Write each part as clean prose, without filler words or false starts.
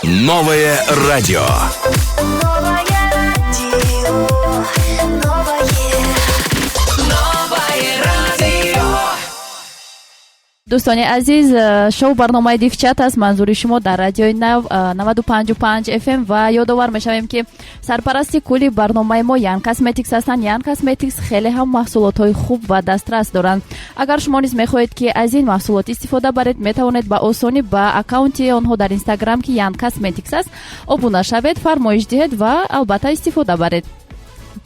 Новое радио. دوستان عزیز، شو برنامه دیفچت است. منظور شما در رادیوی نو 95.5 FM و یادآور میشویم که سرپرستی کلی برنامه ما یان کاسمتیکس هستند. یان کاسمتیکس خیلی هم محصولات های خوب و دسترس دارند. اگر شما نیز میخواهید که از این محصولات استفاده برید، میتوانید با آسانی با اکانت آنها در اینستاگرام که یان کاسمتیکس است ابونه شوید، فرمایش دهید و البته استفاده برید.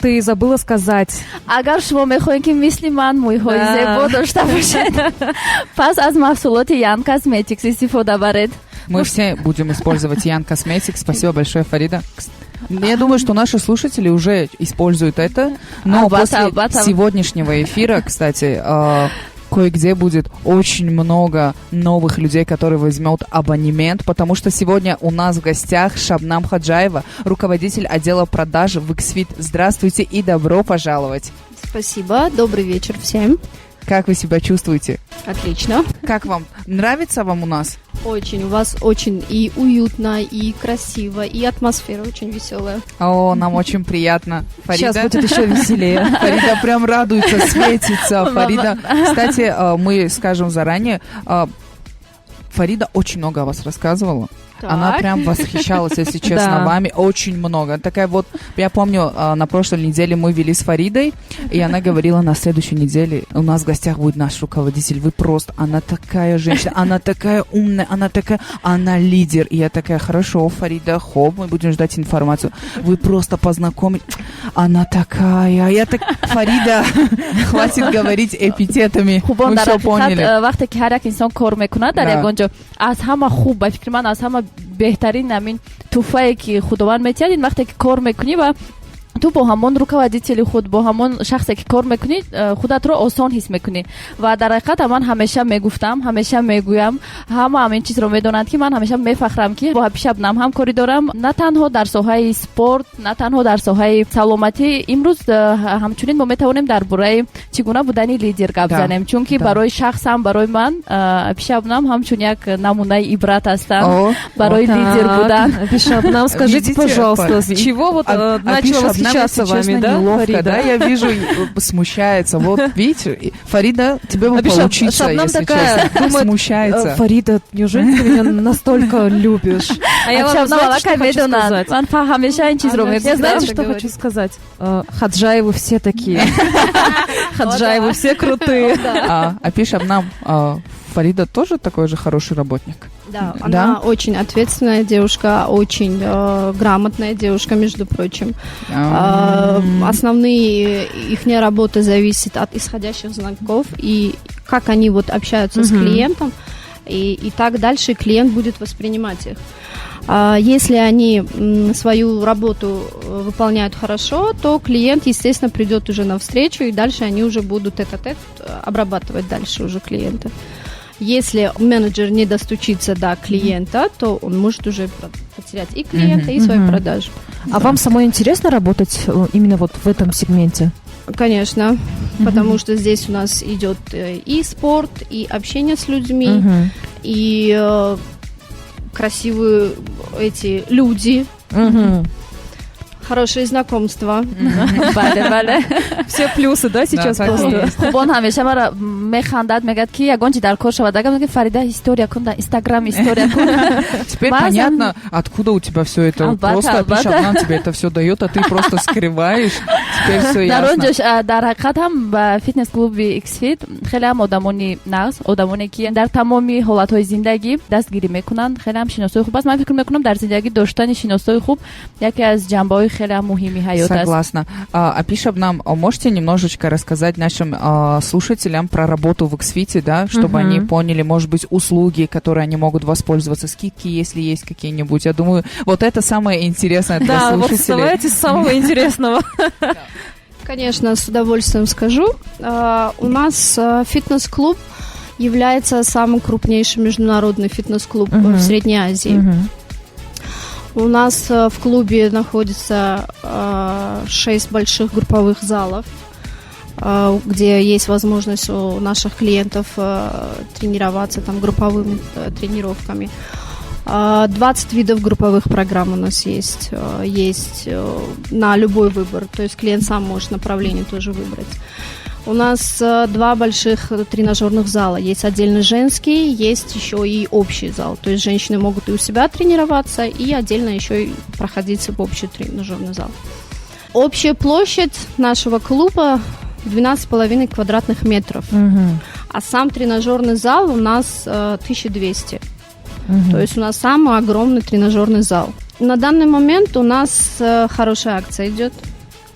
Ты забыла сказать. اگر شما میخواهید که مثل من موهای زیبا داشته башед, پس از محصولات یان کاسمتیکس استفاده برید. Мы все будем использовать Ян Cosmetics. Спасибо большое, Фарида. Я думаю, что наши слушатели уже используют это, но после сегодняшнего эфира, кстати, кое-где будет очень много новых людей, которые возьмут абонемент, потому что сегодня у нас в гостях Шабнам Хаджаева, руководитель отдела продаж в Xfit. Здравствуйте и добро пожаловать. Спасибо, добрый вечер всем. Как вы себя чувствуете? Отлично. Как вам? Нравится вам у нас? Очень, у вас очень и уютно, и красиво, и атмосфера очень веселая. О, нам очень приятно. Фарида? Сейчас будет еще веселее. Фарида прям радуется, светится. Фарида, кстати, мы скажем заранее, Фарида очень много о вас рассказывала. Так. Она прям восхищалась, если честно, вами очень много. Такая вот, я помню, на прошлой неделе мы вели с Фаридой, и она говорила, на следующей неделе у нас в гостях будет наш руководитель. Вы просто, она такая женщина, она такая умная, она лидер. И я такая, хорошо, Фарида, хоп, мы будем ждать информацию. Вы просто познакомить. Она такая, я так, Фарида, хватит говорить эпитетами. Мы все поняли. وقتی که هر یک انسان کار میکنه در یگانجا از همه خوب به فکر من از همه بهترین همین توفایی که خداوند میتید این وقتی که کار میکنی و تو با همون руководитель خود با همون شخصی که کار میکنی خودت رو آسان حس میکنی و در حقیقت من همیشه میگفتم همیشه میگویم همین چیز رو میدونند که من همیشه میفخرم که با شبنم هم کاری دارم نه تنها در ساحه اسپورت نه تنها در ساحه سلامتی امروز همچنین ما میتونیم درباره چگونه بودن لیدر گپ بزنیم چون که برای شخصم برای من شبنم همچون یک نمونه عبرت هستند برای لیدر بودن. Шабнам, скажите, пожалуйста, с чего вот начала восхищаться вами, да, Фарида? Да, я вижу, смущается. Вот, видите, Фарида, тебе бы поучиться, если честно. Смущается. Фарида, неужели ты меня настолько любишь? А я вам знаете, что хочу сказать? Я знаете, что хочу сказать? Хаджаевы все такие. Хаджаевы все крутые. А Шабнам, Фарида тоже такой же хороший работник? Да, она очень ответственная девушка, очень грамотная девушка, между прочим. Основные их работа зависит от исходящих звонков и как они вот общаются с клиентом, и так дальше клиент будет воспринимать их. Если они свою работу выполняют хорошо, то клиент, естественно, придет уже навстречу, и дальше они уже будут тет-а-тет обрабатывать дальше уже клиента. Если менеджер не достучится до клиента, то он может уже потерять и клиента, и свою продажу. А вам самой интересно работать именно вот в этом сегменте? Конечно, потому что здесь у нас идет и спорт, и общение с людьми, и красивые эти люди. Хорошие знакомства. Все плюсы, да, сейчас просто? خوبان همیشه مرا میخندد میگد که یگان چی در کار شود اگر میگه فریده история کن در اینستاگرام история کن. Теперь понятно, откуда у тебя все это. Просто Шабнам тебе это все дает, а ты просто скрываешь. Теперь все ясно. در حقیقت هم با فیتنس کلوب Xfit خیلی هم آدمانی نقص آدمانی که در تمامی حالت‌های زندگی دستگیری میکنن خیلی هم شناسایی خوب است. من فکر میکنم در زندگی داشتن شناسایی خوب یکی از جنبه‌های خیلی مهمی حیات است. Согласна. А Шабнам, можете немножечко рассказать нашим слушателям про работу в Xfit, да, чтобы они поняли, может быть, услуги, которые они могут воспользоваться, скидки, если есть какие-нибудь. Я думаю, вот это самое интересное для слушателей. Да, вот давайте с самого интересного. Конечно, с удовольствием скажу. У нас фитнес-клуб является самым крупнейшим международный фитнес-клуб в Средней Азии. У нас в клубе находится 6 больших групповых залов, где есть возможность у наших клиентов тренироваться там групповыми тренировками. 20 видов групповых программ у нас есть. Есть на любой выбор. То есть клиент сам может направление тоже выбрать. У нас 2 больших тренажерных зала. Есть отдельно женский, есть еще и общий зал. То есть женщины могут и у себя тренироваться, и отдельно еще и проходить в общий тренажерный зал. Общая площадь нашего клуба 12,5 квадратных метров. А сам тренажерный зал у нас 1200. То есть у нас самый огромный тренажерный зал. На данный момент у нас хорошая акция идет.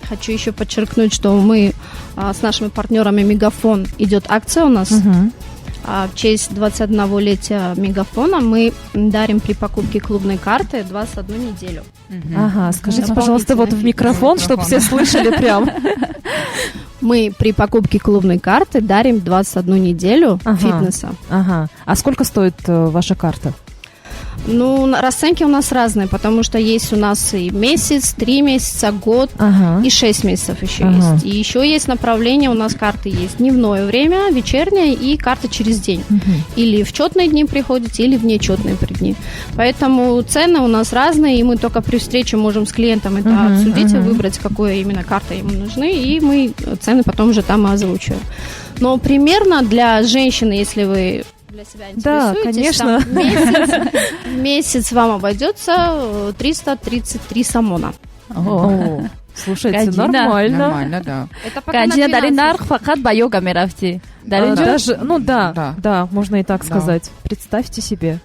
Хочу еще подчеркнуть, что мы с нашими партнерами Мегафон идет акция у нас. В честь 21-летия Мегафона мы дарим при покупке клубной карты 21 неделю. Ага, скажите, пожалуйста, вот в микрофон, чтобы все слышали прям. Мы при покупке клубной карты дарим 21 неделю фитнеса. Ага. А сколько стоит ваша карта? Ну, расценки у нас разные, потому что есть у нас и месяц, 3 месяца, год, и 6 месяцев еще есть. И еще есть направление, у нас карты есть дневное время, вечернее и карта через день. Или в четные дни приходите, или в нечетные дни. Поэтому цены у нас разные, и мы только при встрече можем с клиентом это обсудить и выбрать, какая именно карта ему нужны, и мы цены потом уже там озвучиваем. Но примерно для женщины, если вы для себя интересуетесь, да, конечно. Там месяц вам обойдется 333 самона. Слушайте, нормально. Нормально, да. Это пока на дали нарх факат ба йога мерафти. Даже, ну да, можно и так сказать. Представьте себе.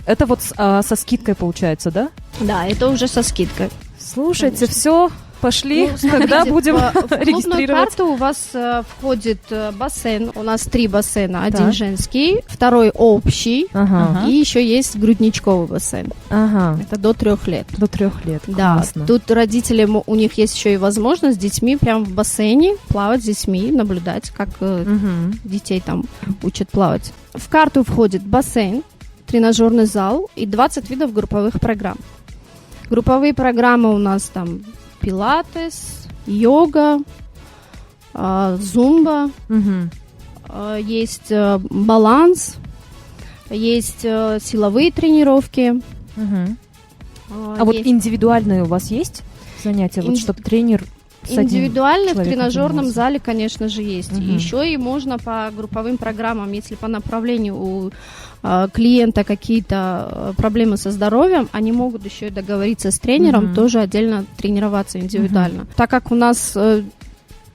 Это вот со скидкой получается, да? Да, это уже со скидкой. Слушайте, все. Пошли, когда будем регистрировать. В клубную карту у вас входит бассейн. У нас 3 бассейна. Один женский, второй общий. И еще есть грудничковый бассейн. Это до 3 лет. До 3 лет, да. Классно. Тут родители, у них есть еще и возможность с детьми прямо в бассейне плавать с детьми, наблюдать, как детей там учат плавать. В карту входит бассейн, тренажерный зал и 20 видов групповых программ. Групповые программы у нас там пилатес, йога, зумба, есть баланс, есть силовые тренировки. А вот индивидуальные у вас есть занятия, вот чтобы тренер с индивидуальные в тренажерном зале, конечно же, есть. Еще и можно по групповым программам, если по направлению у клиента какие-то проблемы со здоровьем, они могут еще и договориться с тренером, тоже отдельно тренироваться индивидуально. Так как у нас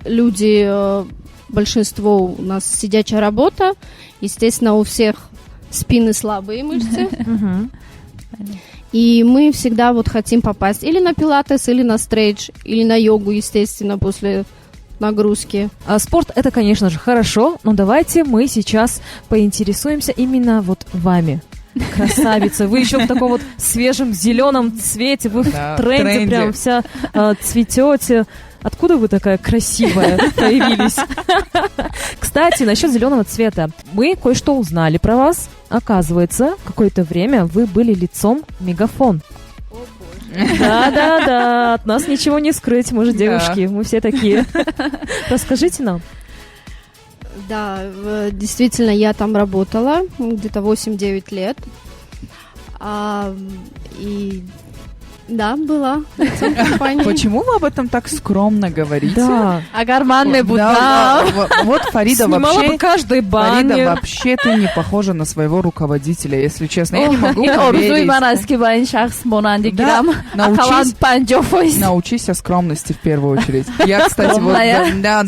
люди, большинство у нас сидячая работа, естественно, у всех спины слабые мышцы. И мы всегда вот хотим попасть или на пилатес, или на стрейч, или на йогу, естественно, после нагрузки. Спорт — это, конечно же, хорошо, но давайте мы сейчас поинтересуемся именно вот вами. Красавица, вы еще в таком вот свежем зеленом цвете, вы в тренде прям вся цветете. Откуда вы такая красивая появились? Кстати, насчет зеленого цвета. Мы кое-что узнали про вас. Оказывается, какое-то время вы были лицом Мегафон. Да, от нас ничего не скрыть, мы же девушки, мы все такие. Расскажите нам. Да, действительно, я там работала где-то 8-9 лет. И да, была лицом компании. Почему вы об этом так скромно говорите? Да. Агарманный Будда. Вот Фарида вообще... каждой бане. Фарида вообще ты не похожа на своего руководителя, если честно. Я не могу поверить. Научись о скромности в первую очередь. Я, кстати, вот... Да.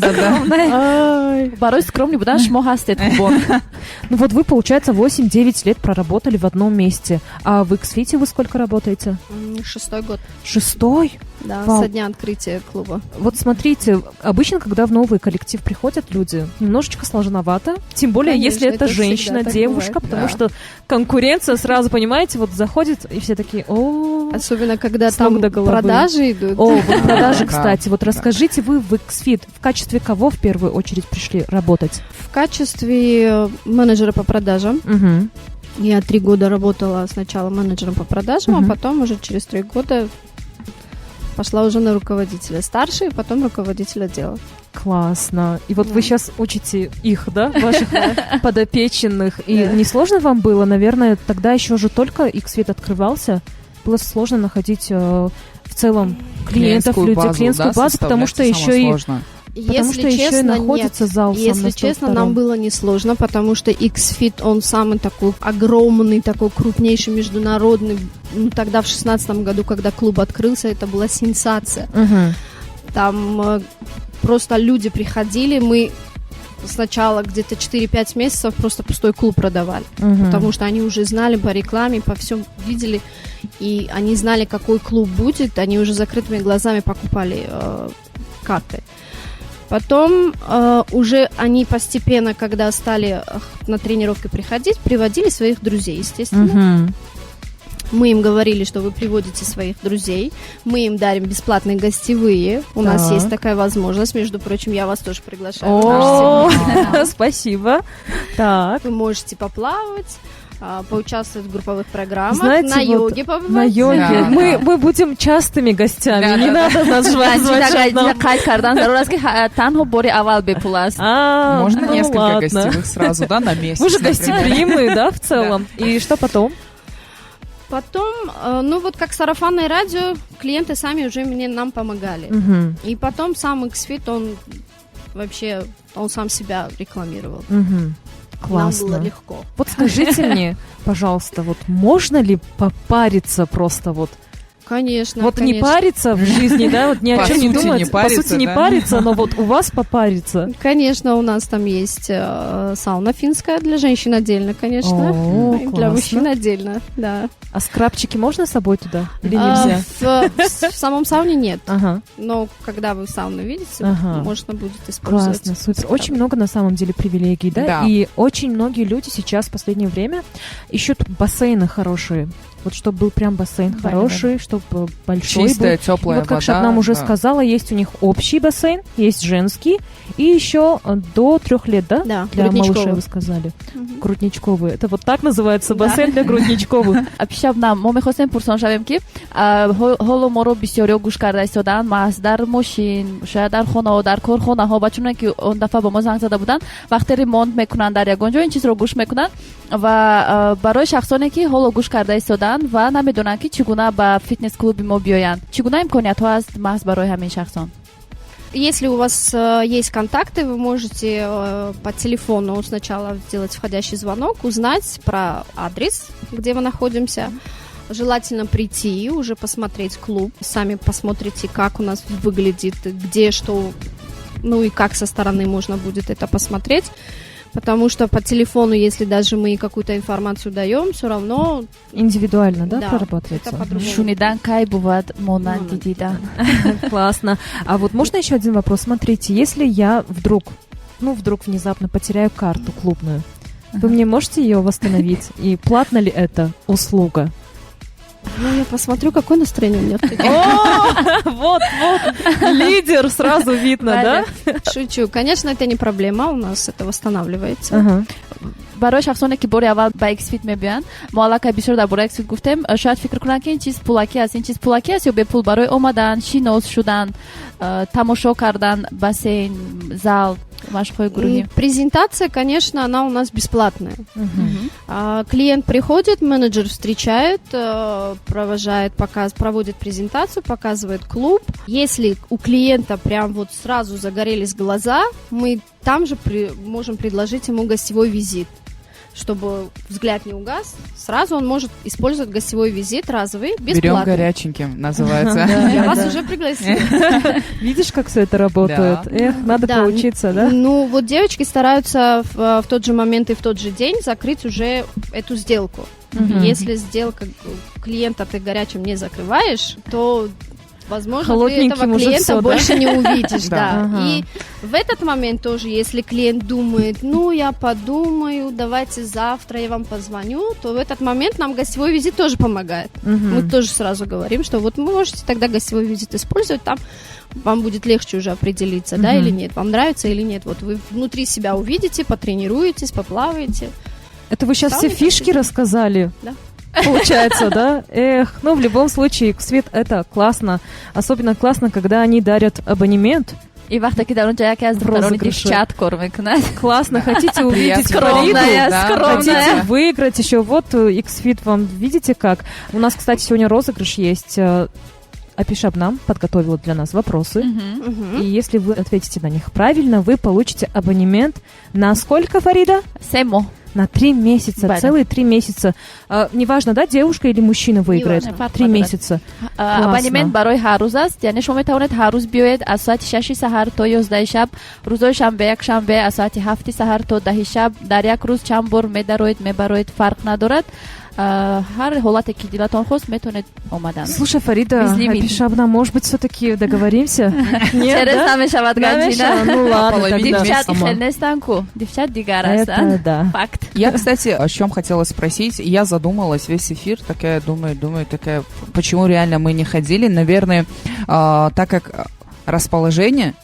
Барой скромный Будда, шмо хастет хубон. Ну вот вы, получается, 8-9 лет проработали в одном месте. А в X-Fit вы сколько работаете? 6-й год. 6-й? Да, Вау. со дня открытия клуба. Вот смотрите, обычно, когда в новый коллектив приходят люди, немножечко сложновато. Тем более, конечно, если это женщина, девушка, потому что конкуренция, сразу, понимаете, вот заходит, и все такие, о. Особенно, когда там продажи идут. О, вот продажи, кстати. Вот расскажите, вы в X-Fit в качестве кого в первую очередь пришли работать? В качестве менеджера по продажам. Я 3 года работала сначала менеджером по продажам, а потом уже через 3 года пошла уже на руководителя старший, потом руководитель отдела. Классно. И вот вы сейчас учите их, да, ваших подопеченных. И не сложно вам было? Наверное, тогда еще же только X-Fit открывался. Было сложно находить в целом клиентов, клиентскую базу, потому что еще и... Потому что еще и находится зал. Если честно, нам было несложно, потому что X-Fit, он самый такой огромный, такой крупнейший международный. Ну, тогда в 2016 году, когда клуб открылся, это была сенсация. Там просто люди приходили, мы сначала где-то 4-5 месяцев просто пустой клуб продавали, потому что они уже знали по рекламе, по всем видели, и они знали, какой клуб будет, они уже закрытыми глазами покупали карты. Потом уже они постепенно, когда стали на тренировки приходить, приводили своих друзей, естественно. Мы им говорили, что вы приводите своих друзей, мы им дарим бесплатные гостевые. У нас есть такая возможность, между прочим, я вас тоже приглашаю. Спасибо. Так. Вы можете поплавать, поучаствовать в групповых программах, знаете, на йоге побывать. На йоге. Мы будем частыми гостями, не надо нас звать. Можно несколько гостевых сразу, да, на месяц. Вы же гостеприимные, да, в целом? И что потом? Потом, ну вот как сарафанное радио, клиенты сами уже нам помогали. И потом сам X-Fit, он вообще, он сам себя рекламировал. Классно. Нам было легко. Вот скажите мне, пожалуйста, вот можно ли попариться просто вот? Конечно, вот конечно. Не париться в жизни, да, вот ни о чем не думать, по сути не париться, но вот у вас попариться. Конечно, у нас там есть сауна финская для женщин отдельно, конечно, и для мужчин отдельно, да. А скрабчики можно с собой туда или нельзя? В самом сауне нет, но когда вы сауну видите, можно будет использовать. Классно, супер. Очень много на самом деле привилегий, да, и очень многие люди сейчас в последнее время ищут бассейны хорошие. Вот чтобы был прям бассейн хороший, чтобы большой чистая, был. теплая вот как вода. Шабнам уже сказала, есть у них общий бассейн, есть женский, и еще до 3 лет, да? Да, для малышей вы сказали. Грудничковые. Это вот так называется бассейн для грудничковых. Шабнам, мо мехостем пурсоншавем ки ҳоло моро бисёриё гӯш карда истодан, маҳз дар мошин, шояд дар хонаҳо, дар корхонаҳо бачаоне ки он дафъа ба мо занг зада буданд, вақте ремонт мекунанд дар ягон ҷо ин чизро гӯш мекунанд ва барои шахсоне ки ҳоло гӯш карда истодан ва намедонанд ки чӣ гуна ба фитнес-клуби мо биёянд. Чӣ гуна имкониятҳо аст маҳз барои ҳамин шахсон? Если у вас есть контакты, вы можете по телефону сначала сделать входящий звонок, узнать про адрес, где мы находимся. Желательно прийти, уже посмотреть клуб. Сами посмотрите, как у нас выглядит, где что, ну и как со стороны можно будет это посмотреть. Потому что по телефону, если даже мы какую-то информацию даем, все равно... Индивидуально, да, прорабатывается? Это по-другому. Шунидан кай бывает монандидидан. Классно. А вот можно еще один вопрос? Смотрите, если я вдруг внезапно потеряю карту клубную, вы мне можете ее восстановить? И платна ли это услуга? Ну, я посмотрю, какое настроение у меня. Вот, лидер сразу видно, да? Шучу. Конечно, это не проблема, у нас это восстанавливается. барои шахсоне ки бори аввал ба X-Fit мебиёянд, мо аллакай бисёр дар бораи X-Fit гуфтем, шояд фикр кунанд ки ин чиз пулакӣ аст, ин чиз пулакӣ аст ё бепул барои омадан, шинос шудан, тамошо кардан, бассейн, зал, машқҳои гурӯҳӣ. Презентация, конечно, она у нас бесплатная. Клиент приходит, менеджер встречает, провожает, проводит презентацию, показывает клуб. Если у клиента прям вот сразу загорелись глаза, мы там же можем предложить ему гостевой визит. Чтобы взгляд не угас, сразу он может использовать гостевой визит разовый, бесплатный. Берем горяченьким, называется. Я вас уже пригласила. Видишь, как все это работает? Эх, надо поучиться, да? Ну, вот девочки стараются в тот же момент и в тот же день закрыть уже эту сделку. Если сделка клиента ты горячим не закрываешь, то... Возможно, ты этого клиента больше не увидишь, да. И в этот момент тоже, если клиент думает, ну, я подумаю, давайте завтра я вам позвоню, то в этот момент нам гостевой визит тоже помогает. Мы тоже сразу говорим, что вот вы можете тогда гостевой визит использовать, там вам будет легче уже определиться, да, или нет, вам нравится или нет. Вот вы внутри себя увидите, потренируетесь, поплаваете. Это вы сейчас все фишки рассказали? Да. Получается, да? Эх, ну в любом случае, X-Fit это классно. Особенно классно, когда они дарят абонемент И вахта кида унча яке аз духтарони девчат кор мекунад. Классно, хотите увидеть Фариду? Хотите выиграть еще? Вот X-Fit вам, видите как? У нас, кстати, сегодня розыгрыш есть. Апишабнам подготовила для нас вопросы. И если вы ответите на них правильно, вы получите абонемент на сколько, Фарида? 7. На 3 месяца, целые 3 месяца. Неважно, да, девушка или мужчина выиграет. 3 месяца. Абонемент барой ҳар рӯз аст, яъне шумо метавонед ҳар рӯз биёед аз соати 6 саҳар то 11 шаб, рӯзои шанбе, якшанбе аз соати 7 саҳар то 10 шаб, дар як рӯз чанд бор медароед, мебароед, фарқ надорад. Ҳар ҳолате ки дилатон хост метавонед омадан. Слушай, Фарида, Апишабнам, может быть, все-таки договоримся? Нет, через намешавад ганҷина. Ну ладно, тогда. Девчат ихел нестан ку, девчат дигар ҳастанд. Это да. Факт. Я, кстати, о чем хотела спросить. Я задумалась весь эфир, такая думаю, такая, почему реально мы не ходили? Наверное, так как расположение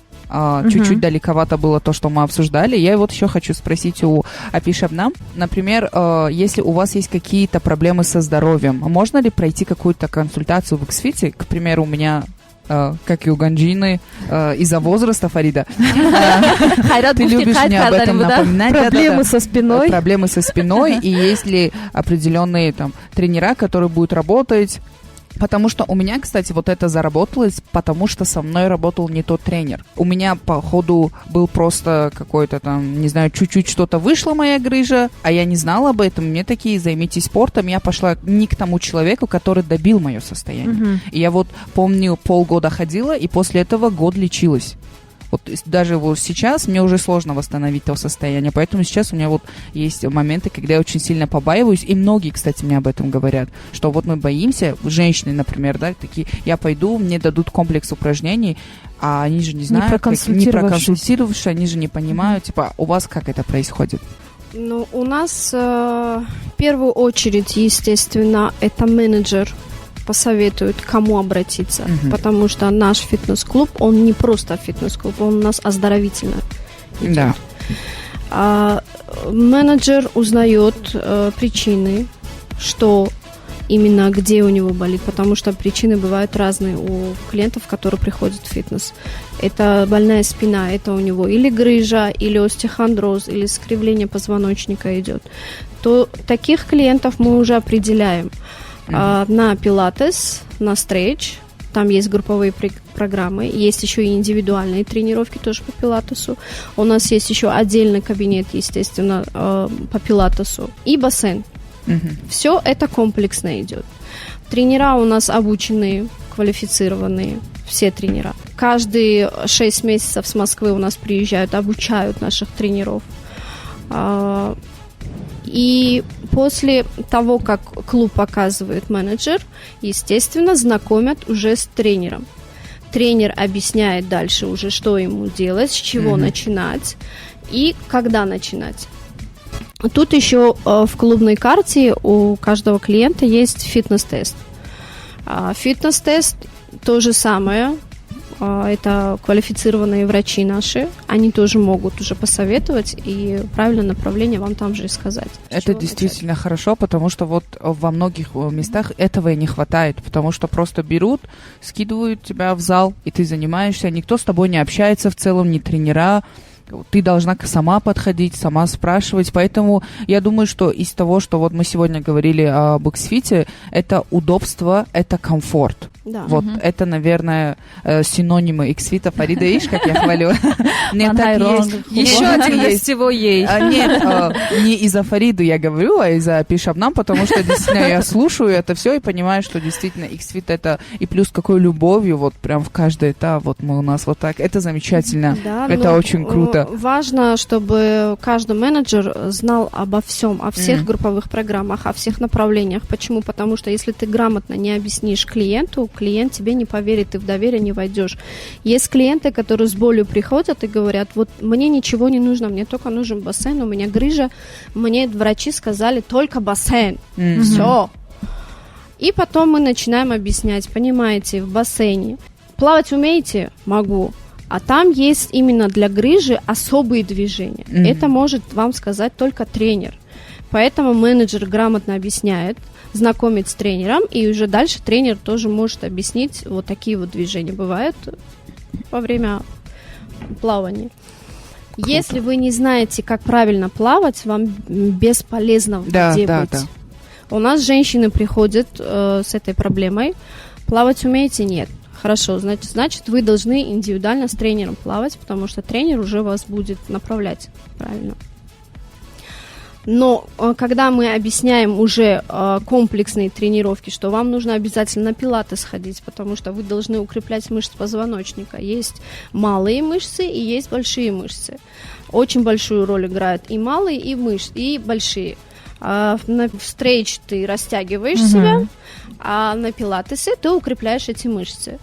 чуть-чуть далековато было то, что мы обсуждали. Я вот еще хочу спросить у Апишабнам. Например, если у вас есть какие-то проблемы со здоровьем, можно ли пройти какую-то консультацию в X-Fit? К примеру, у меня как и у Ганджины, из-за возраста, Фарида. Ты любишь мне об этом напоминать. Проблемы со спиной. Проблемы со спиной. И есть ли определенные там тренера, которые будут работать? Потому что у меня, кстати, вот это заработалось, потому что со мной работал не тот тренер. У меня, по ходу, был просто какой-то там, не знаю, чуть-чуть что-то вышло, моя грыжа, а я не знала об этом. Мне такие, займитесь спортом. Я пошла не к тому человеку, который добил мое состояние. И я вот помню, полгода ходила, и после этого год лечилась. Вот даже вот сейчас мне уже сложно восстановить то состояние, поэтому сейчас у меня вот есть моменты, когда я очень сильно побаиваюсь, и многие, кстати, мне об этом говорят, что вот мы боимся, женщины, например, да, такие, я пойду, мне дадут комплекс упражнений, а они же не знают, не проконсультировавшись, они же не понимают, типа, у вас как это происходит? Ну, у нас в первую очередь, естественно, это менеджер посоветует, к кому обратиться, потому что наш фитнес-клуб, он не просто фитнес-клуб, он у нас оздоровительный. Да. Менеджер узнает причины, что именно где у него болит, потому что причины бывают разные у клиентов, которые приходят в фитнес. Это больная спина, это у него или грыжа, или остеохондроз, или скривление позвоночника идет. То таких клиентов мы уже определяем на пилатес, на стретч. Там есть групповые программы, есть еще и индивидуальные тренировки тоже по пилатесу. У нас есть еще отдельный кабинет, естественно, по пилатесу и бассейн. Все это комплексно идет. Тренера у нас обученные, квалифицированные, все тренера. Каждые 6 месяцев с Москвы у нас приезжают, обучают наших тренеров. И после того, как клуб показывает менеджер, естественно, знакомят уже с тренером. Тренер объясняет дальше уже, что ему делать, с чего начинать и когда начинать. Тут еще в клубной карте у каждого клиента есть фитнес-тест. Фитнес-тест то же самое. Это квалифицированные врачи наши. Они тоже могут уже посоветовать и правильное направление вам там же и сказать. Это действительно начать. Хорошо, потому что вот во многих местах этого и не хватает, потому что просто берут, скидывают тебя в зал, и ты занимаешься, никто с тобой не общается в целом, ни тренера. Ты должна сама подходить, сама спрашивать. Поэтому я думаю, что из того, что вот мы сегодня говорили об X-Fit, это удобство, это комфорт. Да. Вот это, наверное, синонимы X-Fit. Фарида, видишь, как я хвалю? Нет, так есть. Еще один гостевой ей. Нет, не из-за Фариды я говорю, а из-за Апишабнам, потому что действительно я слушаю это все и понимаю, что действительно X-Fit это и плюс какой любовью, вот прям в каждый этап, вот мы у нас вот так. Это замечательно. Да, это очень круто. Важно, чтобы каждый менеджер знал обо всем, о всех групповых программах, о всех направлениях. Почему? Потому что если ты грамотно не объяснишь клиенту, клиент тебе не поверит, ты в доверие не войдешь. Есть клиенты, которые с болью приходят и говорят, вот мне ничего не нужно, мне только нужен бассейн, у меня грыжа, мне врачи сказали только бассейн. Все. И потом мы начинаем объяснять, понимаете, в бассейне. Плавать умеете? Могу. А там есть именно для грыжи особые движения. Это может вам сказать только тренер. Поэтому менеджер грамотно объясняет, знакомит с тренером, и уже дальше тренер тоже может объяснить, вот такие вот движения бывают во время плавании. Если вы не знаете, как правильно плавать, вам бесполезно в воде быть. Да. У нас женщины приходят с этой проблемой. Плавать умеете? Нет. Хорошо, значит, вы должны индивидуально с тренером плавать, потому что тренер уже вас будет направлять правильно. Но когда мы объясняем уже комплексные тренировки, что вам нужно обязательно на пилатес ходить, потому что вы должны укреплять мышцы позвоночника. Есть малые мышцы и есть большие мышцы. Очень большую роль играют и малые, и большие. На стрейч ты растягиваешь себя, а на пилатесе ты укрепляешь эти мышцы.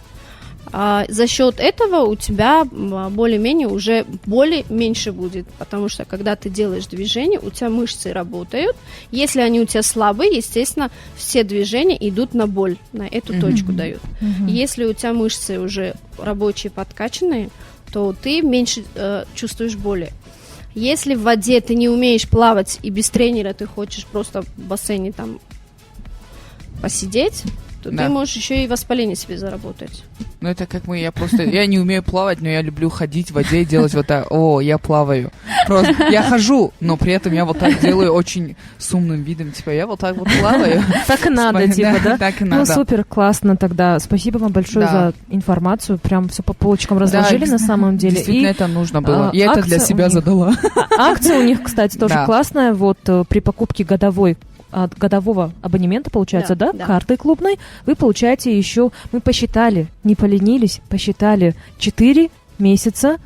За счет этого у тебя более-менее уже боли меньше будет, потому что когда ты делаешь движение, у тебя мышцы работают. Если они у тебя слабые, естественно, все движения идут на боль, на эту точку дают. Если у тебя мышцы уже рабочие, подкачанные, то ты меньше чувствуешь боли. Если в воде ты не умеешь плавать и без тренера ты хочешь просто в бассейне там посидеть, то ты можешь еще и воспаление себе заработать. Ну, это как я не умею плавать, но я люблю ходить в воде и делать вот так, я плаваю. Просто я хожу, но при этом я вот так делаю очень с умным видом, типа, я вот так вот плаваю. Так и надо, типа, да? Так и надо. Ну, супер, классно тогда. Спасибо вам большое за информацию. Прям все по полочкам разложили на самом деле. Действительно, это нужно было. Я это для себя задала. Акция у них, кстати, тоже классная. Вот при покупке годового абонемента, получается, да, карты клубной, вы получаете еще, мы посчитали, не поленились, посчитали 4 месяца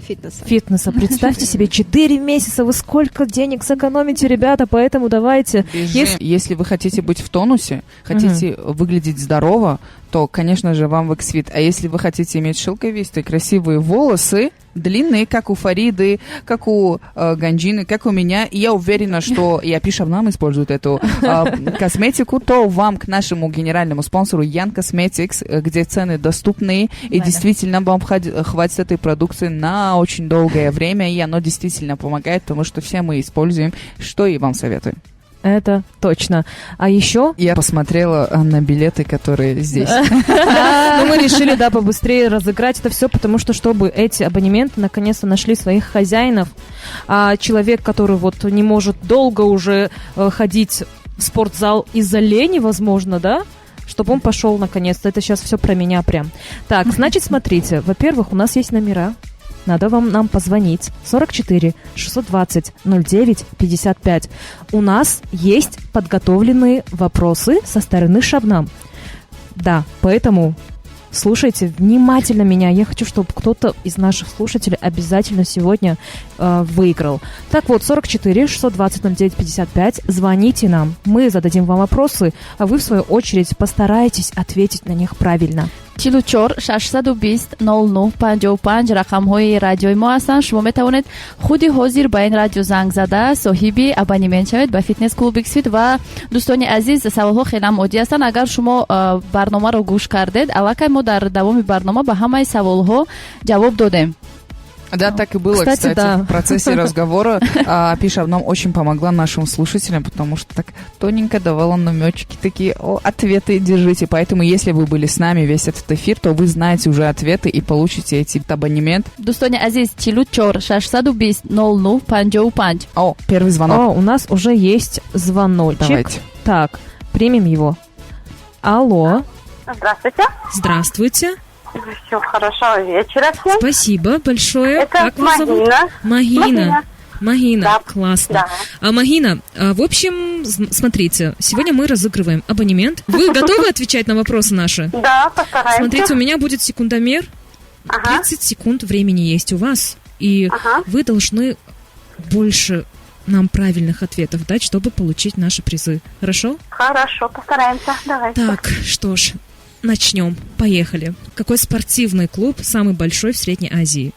фитнеса. Представьте себе, 4 месяца, вы сколько денег сэкономите, ребята, поэтому давайте. Если вы хотите быть в тонусе, хотите выглядеть здорово, то, конечно же, вам в X-Fit. А если вы хотите иметь шелковистые, красивые волосы, длинные, как у Фариды, как у Ганджины, как у меня, и я уверена, что и Апишев нам использует эту косметику, то вам к нашему генеральному спонсору Ян Cosmetics, где цены доступные, и действительно вам хватит этой продукции на очень долгое время, и оно действительно помогает, потому что все мы используем, что и вам советуем. Это точно. А еще... Я посмотрела на билеты, которые здесь. Ну, мы решили, побыстрее разыграть это все, потому что, чтобы эти абонементы наконец-то нашли своих хозяинов, а человек, который вот не может долго уже ходить в спортзал из-за лени, возможно, да, чтобы он пошел наконец-то. Это сейчас все про меня прям. Так, значит, смотрите. Во-первых, у нас есть номера. Надо нам позвонить. 44 620 09 55. У нас есть подготовленные вопросы со стороны Шабнам. Да, поэтому слушайте внимательно меня. Я хочу, чтобы кто-то из наших слушателей обязательно сегодня выиграл. Так вот, 44 620 09 55. Звоните нам. Мы зададим вам вопросы, а вы, в свою очередь, постарайтесь ответить на них правильно. 44 620 00 55 рақамҳои радиои мо ҳастанд. Шумо метавонед худи ҳозир ба ин радио занг зада соҳиби абонемент шавед ба фитнес клуб X-Fit. ва дӯстони азиз, саволҳо хеле ҳам оддӣ ҳастанд. Агар шумо барномаро гӯш кардед, аллакай мо дар давоми барнома ба ҳамаи саволҳо ҷавоб додем. Да, так и было, кстати в процессе разговора. Апишев нам очень помогла нашим слушателям, потому что так тоненько давала намечки, такие, ответы держите. Поэтому, если вы были с нами весь этот эфир, то вы знаете уже ответы и получите эти абонемент. Достони Азиз, 44 620 00 55. Первый звонок. У нас уже есть звоночек. Давайте. Так, примем его. Алло. Здравствуйте. Здравствуйте. Все, хорошего вечера всем. Спасибо большое. Это как вас зовут? Магина, да. Классно. Да. Магина, в общем, смотрите, сегодня мы разыгрываем абонемент. Вы готовы отвечать на вопросы наши? Да, постараемся. Смотрите, у меня будет секундомер. 30 секунд времени есть у вас. И вы должны больше нам правильных ответов дать, чтобы получить наши призы. Хорошо? Хорошо, постараемся. Давайте. Так, что ж, начнем. Поехали. Какой спортивный клуб самый большой в Средней Азии?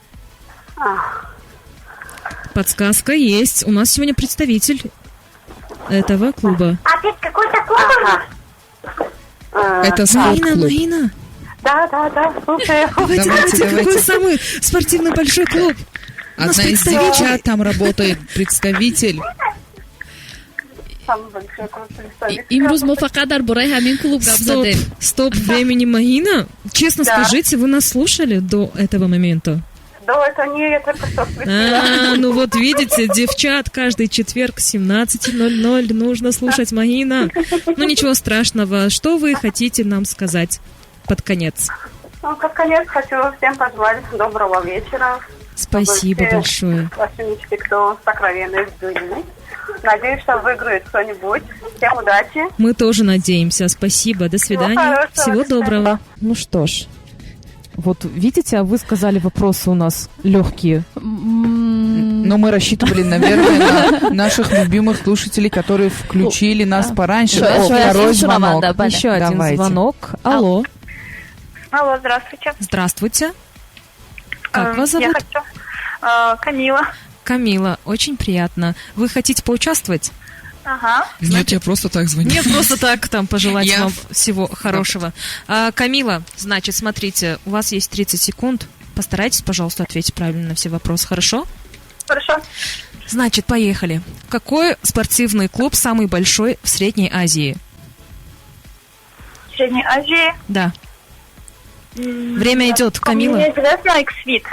Подсказка есть. У нас сегодня представитель этого клуба. Опять какой-то клуб? Это спорт-клуб. Магина. Да, слушаю. Давайте. Какой самый спортивный большой клуб? Одна из девчат там работает, представитель. Имрӯз мо фақат дар бораи ҳамин клуб гап задем. Стоп, времени, Магина. Честно скажите, вы нас слушали до этого момента? До этого не, я только что включила. Ну вот видите, девчат, каждый четверг в 17:00 нужно слушать Магина. Ну ничего страшного. Что вы хотите нам сказать под конец? Ну, под конец хочу всем пожелать доброго вечера. Спасибо большое. Ваши мечты, кто сокровенные сбылись. Надеюсь, что выиграет кто-нибудь. Всем удачи. Мы тоже надеемся. Спасибо. До свидания. Всего доброго. Ну что ж, вот видите, а вы сказали, вопросы у нас легкие. Но мы рассчитывали, наверное, на наших любимых слушателей, которые включили нас пораньше. Второй звонок. Еще один звонок. Алло. Алло, здравствуйте. Здравствуйте. Как вас зовут? Я хочу... Камила. Камила, очень приятно. Вы хотите поучаствовать? Ага. Нет, я просто так звоню. Нет, просто так там пожелать вам всего хорошего. Камила, значит, смотрите, у вас есть 30 секунд. Постарайтесь, пожалуйста, ответить правильно на все вопросы, хорошо? Хорошо. Значит, поехали. Какой спортивный клуб самый большой в Средней Азии? В Средней Азии? Да. Время идет, Камила. Мне известно X-Fit.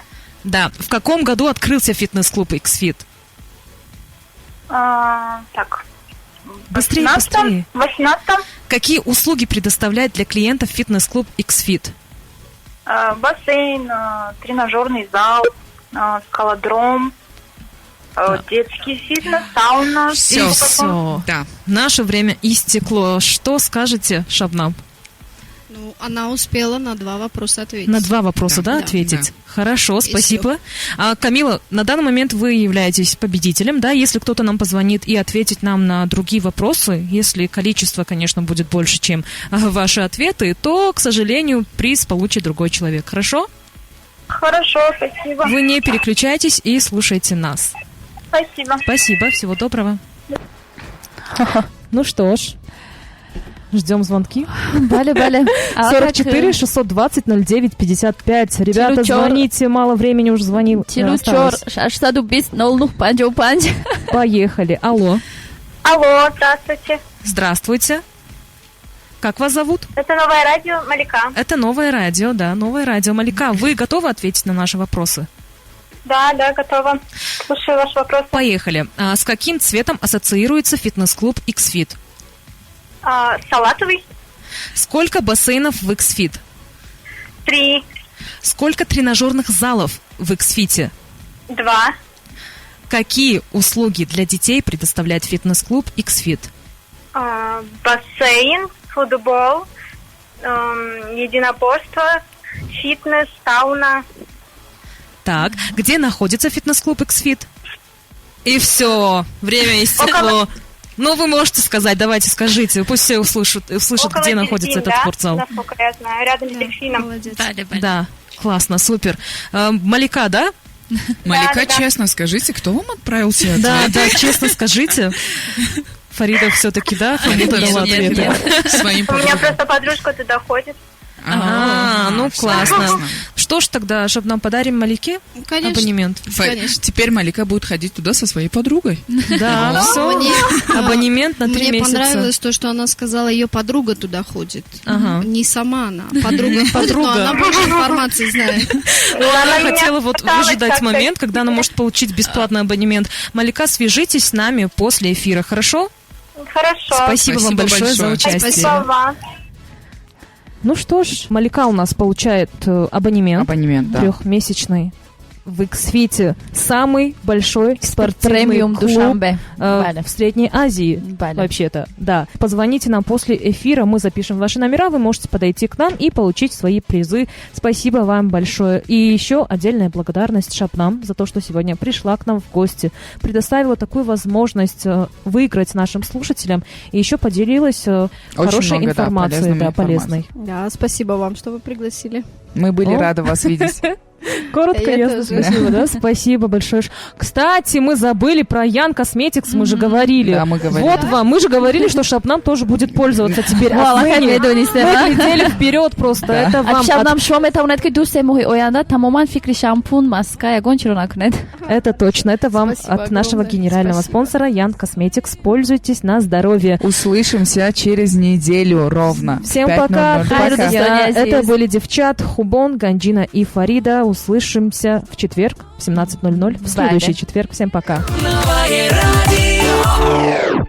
Да. В каком году открылся фитнес-клуб X-Fit? Так. Быстрее, быстрее. В 18-м. Какие услуги предоставляет для клиентов фитнес-клуб X-Fit? Бассейн, тренажерный зал, скалодром, детский фитнес, сауна. Все. Да. Наше время истекло. Что скажете, Шабнам? Ну, она успела на 2 вопроса ответить. На 2 вопроса, да, ответить? Да. Хорошо, спасибо. Камила, на данный момент вы являетесь победителем, да? Если кто-то нам позвонит и ответит нам на другие вопросы, если количество, конечно, будет больше, чем ваши ответы, то, к сожалению, приз получит другой человек. Хорошо? Хорошо, спасибо. Вы не переключайтесь и слушайте нас. Спасибо. Спасибо, всего доброго. Ну что ж, ждем звонки. Бале. 44 620 09 55. Ребята, звоните, мало времени уже звонил. Поехали. Алло. Алло, здравствуйте. Здравствуйте. Как вас зовут? Это Новое радио Малика. Это Новое радио, да, Новое радио Малика. Вы готовы ответить на наши вопросы? Да, готова. Слушаю ваш вопрос. Поехали. С каким цветом ассоциируется фитнес-клуб X-Fit? Салатовый. Сколько бассейнов в X-Fit? 3. Сколько тренажерных залов в X-Fit? 2. Какие услуги для детей предоставляет фитнес-клуб X-Fit? Бассейн, футбол, единоборство, фитнес, сауна. Так, где находится фитнес-клуб X-Fit? И все, время истекло. Ну, вы можете сказать, давайте скажите, пусть все услышат, где находится этот спортзал. Насколько я знаю, рядом с дельфином. Да, классно, супер. Малика, да? Малика, честно скажите, кто вам отправился ответ? Да, честно скажите. Фарида все-таки, да? Фарида дала ответ. У меня просто подружка туда ходит. Ну классно. Что ж тогда, чтобы нам подарим Малике абонемент? Конечно. Теперь Малика будет ходить туда со своей подругой. Да, все. Абонемент на 3 месяца. Мне понравилось то, что она сказала, ее подруга туда ходит. Не сама она. Подруга ходит, но она больше информации знает. Она хотела вот выжидать момент, когда она может получить бесплатный абонемент. Малика, свяжитесь с нами после эфира, хорошо? Хорошо. Спасибо вам большое за участие. Спасибо вам. Ну что ж, Малика у нас получает абонемент 3-месячный в X-Fit. Самый большой спортивный клуб в Средней Азии. Вообще-то, да. Позвоните нам после эфира, мы запишем ваши номера, вы можете подойти к нам и получить свои призы. Спасибо вам большое. И еще отдельная благодарность Шабнам за то, что сегодня пришла к нам в гости, предоставила такую возможность выиграть нашим слушателям и еще поделилась хорошей информацией, полезной. Да, спасибо вам, что вы пригласили. Мы были рады вас видеть. Коротко, ясно, спасибо, да? Спасибо большое. Кстати, мы забыли про Ян Косметикс, мы же говорили. Да, мы говорили. Вот вам, мы же говорили, что Шабнам тоже будет пользоваться теперь. Мы летели вперед просто, это вам. Это точно, это вам от нашего генерального спонсора Ян Косметикс. Пользуйтесь на здоровье. Услышимся через неделю ровно. Всем пока. Это были девчат. Мехубон, Ганджина и Фарида. Услышимся в четверг в 17:00. В следующий четверг. Всем пока. Новое радио.